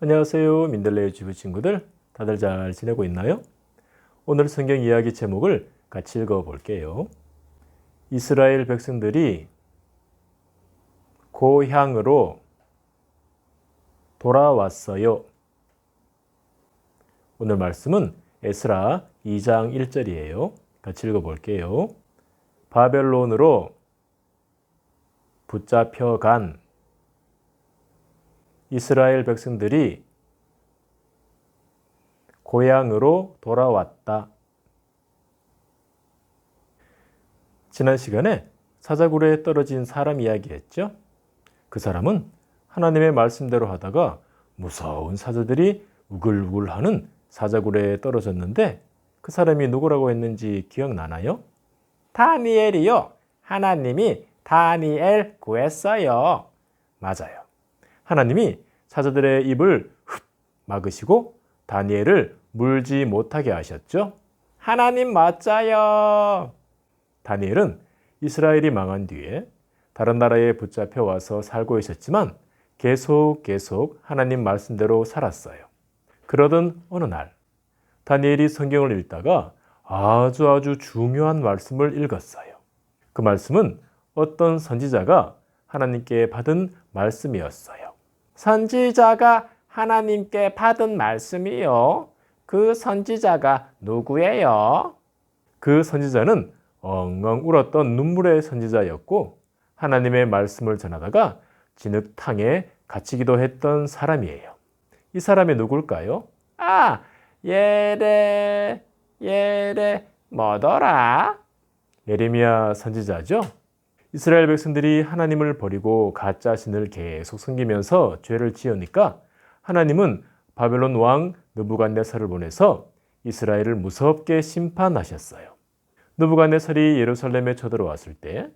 안녕하세요. 민들레 유튜브 친구들, 다들 잘 지내고 있나요? 오늘 성경 이야기 제목을 같이 읽어볼게요. 이스라엘 백성들이 고향으로 돌아왔어요. 오늘 말씀은 에스라 2장 1절이에요. 같이 읽어볼게요. 바벨론으로 붙잡혀간 이스라엘 백성들이 고향으로 돌아왔다. 지난 시간에 사자굴에 떨어진 사람 이야기했죠? 그 사람은 하나님의 말씀대로 하다가 무서운 사자들이 우글우글하는 사자굴에 떨어졌는데 그 사람이 누구라고 했는지 기억나나요? 다니엘이요. 하나님이 다니엘 구했어요. 맞아요. 하나님이 사자들의 입을 흡 막으시고 다니엘을 물지 못하게 하셨죠? 하나님 맞아요. 다니엘은 이스라엘이 망한 뒤에 다른 나라에 붙잡혀 와서 살고 있었지만 계속 하나님 말씀대로 살았어요. 그러던 어느 날 다니엘이 성경을 읽다가 아주 중요한 말씀을 읽었어요. 그 말씀은 어떤 선지자가 하나님께 받은 말씀이었어요. 선지자가 하나님께 받은 말씀이요. 그 선지자가 누구예요? 그 선지자는 엉엉 울었던 눈물의 선지자였고 하나님의 말씀을 전하다가 진흙탕에 갇히기도 했던 사람이에요. 이 사람이 누굴까요? 예레 뭐더라? 예레미야 선지자죠. 이스라엘 백성들이 하나님을 버리고 가짜 신을 계속 섬기면서 죄를 지으니까 하나님은 바벨론 왕 느부갓네살을 보내서 이스라엘을 무섭게 심판하셨어요. 느부갓네살이 예루살렘에 쳐들어왔을 때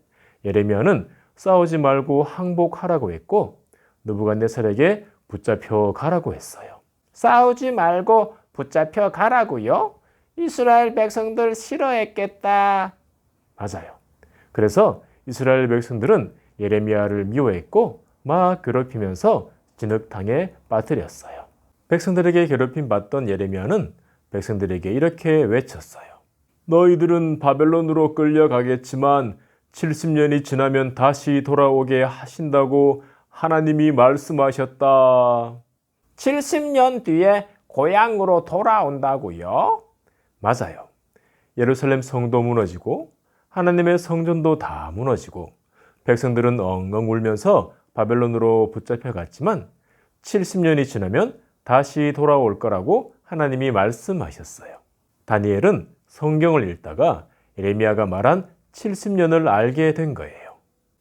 예레미야는 싸우지 말고 항복하라고 했고 느부갓네살에게 붙잡혀 가라고 했어요. 싸우지 말고 붙잡혀 가라고요? 이스라엘 백성들 싫어했겠다. 맞아요. 그래서 이스라엘 백성들은 예레미야를 미워했고 막 괴롭히면서 진흙탕에 빠뜨렸어요. 백성들에게 괴롭힘 받던 예레미야는 백성들에게 이렇게 외쳤어요. 너희들은 바벨론으로 끌려가겠지만 70년이 지나면 다시 돌아오게 하신다고 하나님이 말씀하셨다. 70년 뒤에 고향으로 돌아온다고요? 맞아요. 예루살렘 성도 무너지고 하나님의 성전도 다 무너지고 백성들은 엉엉 울면서 바벨론으로 붙잡혀 갔지만 70년이 지나면 다시 돌아올 거라고 하나님이 말씀하셨어요. 다니엘은 성경을 읽다가 예레미야가 말한 70년을 알게 된 거예요.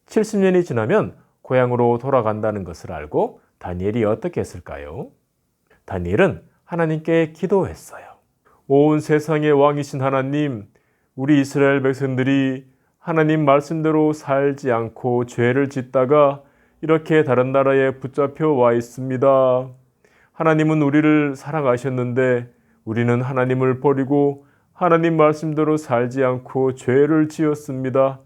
70년이 지나면 고향으로 돌아간다는 것을 알고 다니엘이 어떻게 했을까요? 다니엘은 하나님께 기도했어요. 온 세상의 왕이신 하나님, 우리 이스라엘 백성들이 하나님 말씀대로 살지 않고 죄를 짓다가 이렇게 다른 나라에 붙잡혀 와 있습니다. 하나님은 우리를 사랑하셨는데 우리는 하나님을 버리고 하나님 말씀대로 살지 않고 죄를 지었습니다.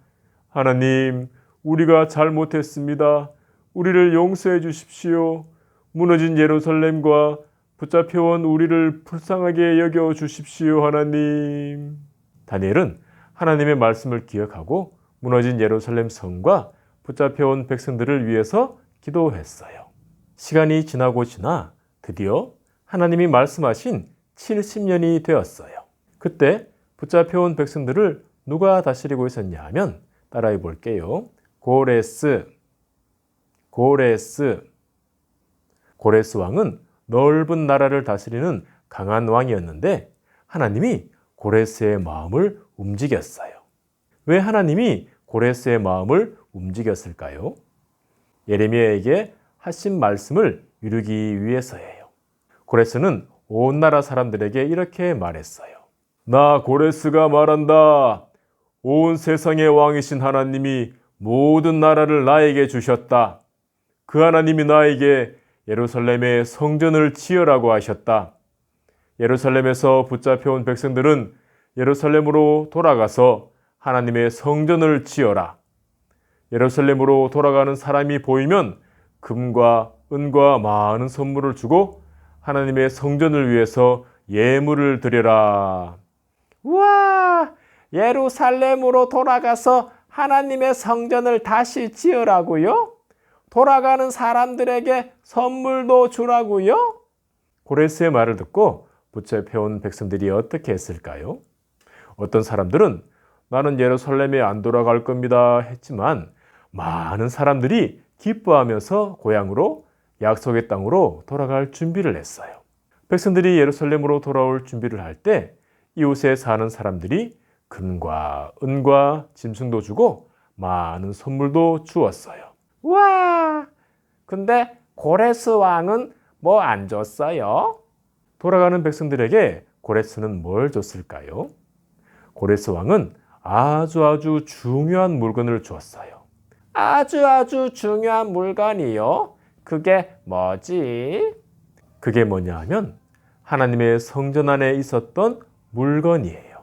하나님, 우리가 잘못했습니다. 우리를 용서해 주십시오. 무너진 예루살렘과 붙잡혀온 우리를 불쌍하게 여겨 주십시오, 하나님. 다니엘은 하나님의 말씀을 기억하고 무너진 예루살렘 성과 붙잡혀온 백성들을 위해서 기도했어요. 시간이 지나고 지나 드디어 하나님이 말씀하신 70년이 되었어요. 그때 붙잡혀온 백성들을 누가 다스리고 있었냐 하면 따라해 볼게요. 고레스 왕은 넓은 나라를 다스리는 강한 왕이었는데 하나님이 고레스의 마음을 움직였어요. 왜 하나님이 고레스의 마음을 움직였을까요? 예레미야에게 하신 말씀을 이루기 위해서예요. 고레스는 온 나라 사람들에게 이렇게 말했어요. 나 고레스가 말한다. 온 세상의 왕이신 하나님이 모든 나라를 나에게 주셨다. 그 하나님이 나에게 예루살렘에 성전을 지으라고 하셨다. 예루살렘에서 붙잡혀온 백성들은 예루살렘으로 돌아가서 하나님의 성전을 지어라. 예루살렘으로 돌아가는 사람이 보이면 금과 은과 많은 선물을 주고 하나님의 성전을 위해서 예물을 드려라. 우와! 예루살렘으로 돌아가서 하나님의 성전을 다시 지으라고요? 돌아가는 사람들에게 선물도 주라고요? 고레스의 말을 듣고 붙잡혀온 백성들이 어떻게 했을까요? 어떤 사람들은 나는 예루살렘에 안 돌아갈 겁니다 했지만 많은 사람들이 기뻐하면서 고향으로 약속의 땅으로 돌아갈 준비를 했어요. 백성들이 예루살렘으로 돌아올 준비를 할 때 이웃에 사는 사람들이 금과 은과 짐승도 주고 많은 선물도 주었어요. 와! 근데 고레스 왕은 뭐 안 줬어요? 돌아가는 백성들에게 고레스는 뭘 줬을까요? 고레스 왕은 아주 중요한 물건을 주었어요. 아주 중요한 물건이요? 그게 뭐지? 그게 뭐냐 하면 하나님의 성전 안에 있었던 물건이에요.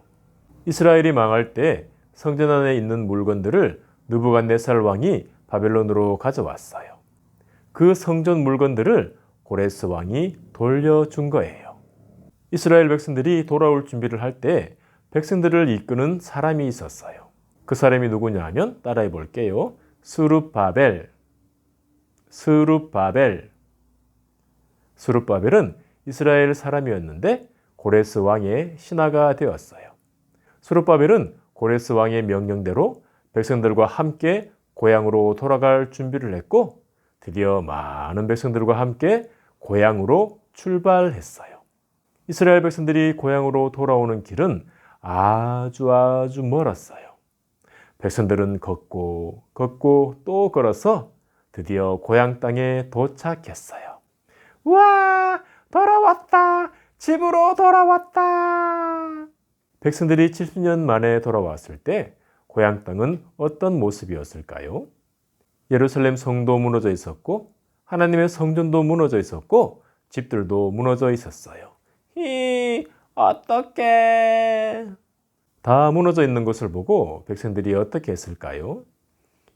이스라엘이 망할 때 성전 안에 있는 물건들을 느부갓네살 왕이 바벨론으로 가져왔어요. 그 성전 물건들을 고레스 왕이 돌려준 거예요. 이스라엘 백성들이 돌아올 준비를 할 때 백성들을 이끄는 사람이 있었어요. 그 사람이 누구냐 하면 따라해 볼게요. 스룹바벨. 스룹바벨은 이스라엘 사람이었는데 고레스 왕의 신하가 되었어요. 스룹바벨은 고레스 왕의 명령대로 백성들과 함께 고향으로 돌아갈 준비를 했고 드디어 많은 백성들과 함께 고향으로 출발했어요. 이스라엘 백성들이 고향으로 돌아오는 길은 아주 멀었어요. 백성들은 걷고 또 걸어서 드디어 고향 땅에 도착했어요. 우와! 돌아왔다! 집으로 돌아왔다! 백성들이 70년 만에 돌아왔을 때 고향 땅은 어떤 모습이었을까요? 예루살렘 성도 무너져 있었고 하나님의 성전도 무너져 있었고 집들도 무너져 있었어요. 어떡해. 다 무너져 있는 것을 보고 백성들이 어떻게 했을까요?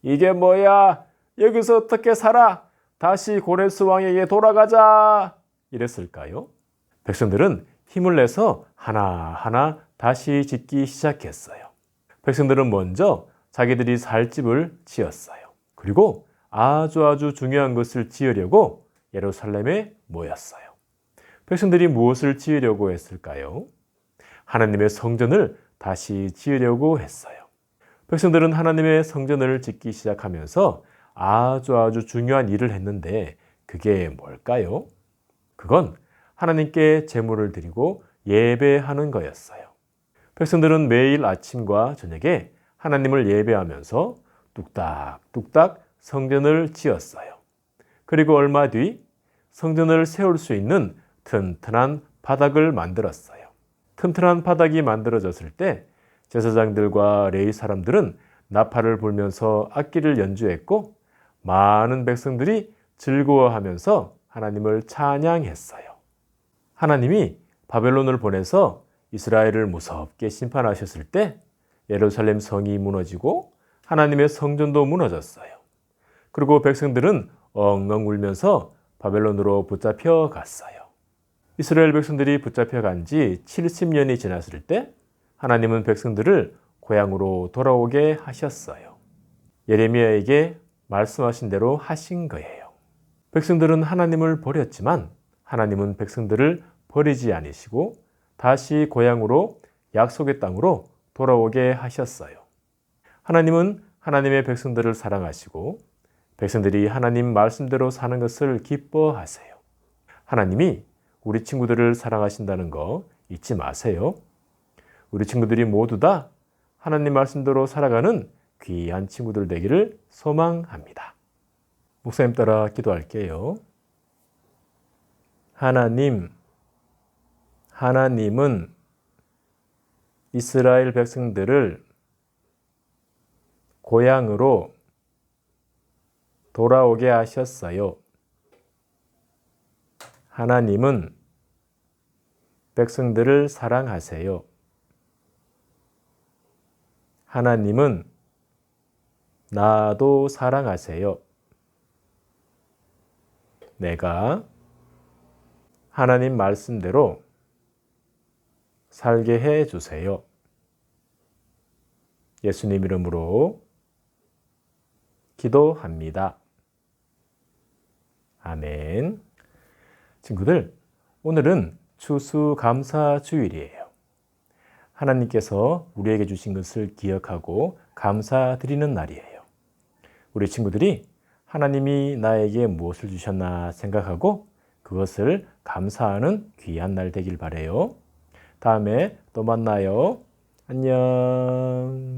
이게 뭐야? 여기서 어떻게 살아? 다시 고레스 왕에게 돌아가자. 이랬을까요? 백성들은 힘을 내서 하나하나 다시 짓기 시작했어요. 백성들은 먼저 자기들이 살 집을 지었어요. 그리고 아주 중요한 것을 지으려고 예루살렘에 모였어요. 백성들이 무엇을 지으려고 했을까요? 하나님의 성전을 다시 지으려고 했어요. 백성들은 하나님의 성전을 짓기 시작하면서 아주 중요한 일을 했는데 그게 뭘까요? 그건 하나님께 제물을 드리고 예배하는 거였어요. 백성들은 매일 아침과 저녁에 하나님을 예배하면서 뚝딱 성전을 지었어요. 그리고 얼마 뒤 성전을 세울 수 있는 튼튼한 바닥을 만들었어요. 튼튼한 바닥이 만들어졌을 때 제사장들과 레위 사람들은 나팔을 불면서 악기를 연주했고 많은 백성들이 즐거워하면서 하나님을 찬양했어요. 하나님이 바벨론을 보내서 이스라엘을 무섭게 심판하셨을 때 예루살렘 성이 무너지고 하나님의 성전도 무너졌어요. 그리고 백성들은 엉엉 울면서 바벨론으로 붙잡혀 갔어요. 이스라엘 백성들이 붙잡혀 간 지 70년이 지났을 때 하나님은 백성들을 고향으로 돌아오게 하셨어요. 예레미야에게 말씀하신 대로 하신 거예요. 백성들은 하나님을 버렸지만 하나님은 백성들을 버리지 않으시고 다시 고향으로 약속의 땅으로 돌아오게 하셨어요. 하나님은 하나님의 백성들을 사랑하시고 백성들이 하나님 말씀대로 사는 것을 기뻐하세요. 하나님이 우리 친구들을 사랑하신다는 거 잊지 마세요. 우리 친구들이 모두 다 하나님 말씀대로 살아가는 귀한 친구들 되기를 소망합니다. 목사님 따라 기도할게요. 하나님은 이스라엘 백성들을 고향으로 돌아오게 하셨어요. 하나님은 백성들을 사랑하세요. 하나님은 나도 사랑하세요. 내가 하나님 말씀대로 살게 해 주세요. 예수님 이름으로 기도합니다. 아멘. 친구들, 오늘은 추수감사주일이에요. 하나님께서 우리에게 주신 것을 기억하고 감사드리는 날이에요. 우리 친구들이 하나님이 나에게 무엇을 주셨나 생각하고 그것을 감사하는 귀한 날 되길 바라요. 다음에 또 만나요. 안녕.